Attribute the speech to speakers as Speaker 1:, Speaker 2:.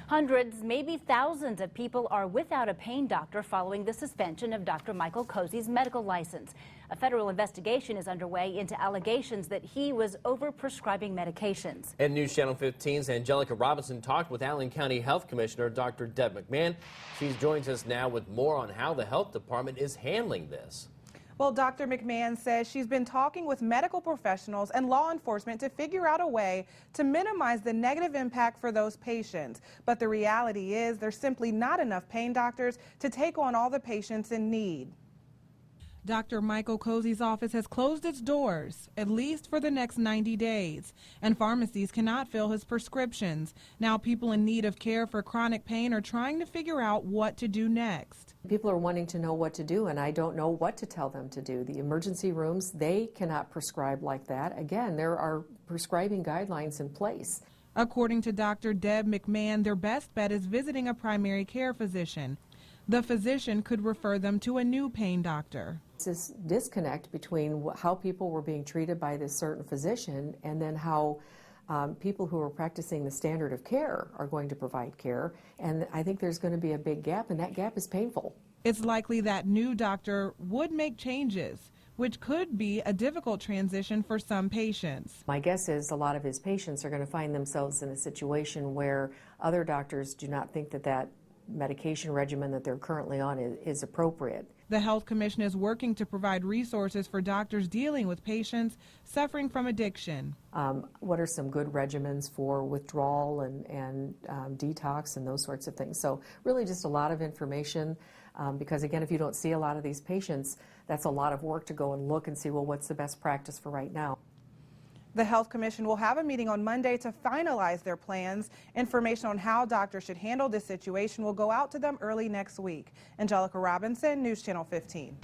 Speaker 1: Hundreds, maybe thousands of people are without a pain doctor following the suspension of Dr. Michael Cozy's medical license. A federal investigation is underway into allegations that he was overprescribing medications.
Speaker 2: And News Channel 15's Angelica Robinson talked with Allen County Health Commissioner Dr. Deb McMahon. She joins us now with more on how the health department is handling this.
Speaker 3: Well, Dr. McMahon says she's been talking with medical professionals and law enforcement to figure out a way to minimize the negative impact for those patients. But the reality is there's simply not enough pain doctors to take on all the patients in need. Dr. Michael Cozy's office has closed its doors, at least for the next 90 days, and pharmacies cannot fill his prescriptions. Now people in need of care for chronic pain are trying to figure out what to do next.
Speaker 4: People are wanting to know what to do, and I don't know what to tell them to do. The emergency rooms, they cannot prescribe like that. Again, there are prescribing guidelines in place.
Speaker 3: According to Dr. Deb McMahon, their best bet is visiting a primary care physician. The physician could refer them to a new pain doctor.
Speaker 4: This disconnect between how people were being treated by this certain physician and then how people who are practicing the standard of care are going to provide care. And I think there's going to be a big gap, and that gap is painful.
Speaker 3: It's likely that new doctor would make changes, which could be a difficult transition for some patients.
Speaker 4: My guess is a lot of his patients are going to find themselves in a situation where other doctors do not think that that medication regimen that they're currently on is appropriate.
Speaker 3: The Health Commission is working to provide resources for doctors dealing with patients suffering from addiction.
Speaker 4: What are some good regimens for withdrawal and detox and those sorts of things? So really just a lot of information because again, if you don't see a lot of these patients, that's a lot of work to go and look and see, well, what's the best practice for right now. The Health Commission will have a meeting on Monday to finalize their plans. Information on how doctors should handle this situation will go out to them early next week. Angelica Robinson, News Channel 15.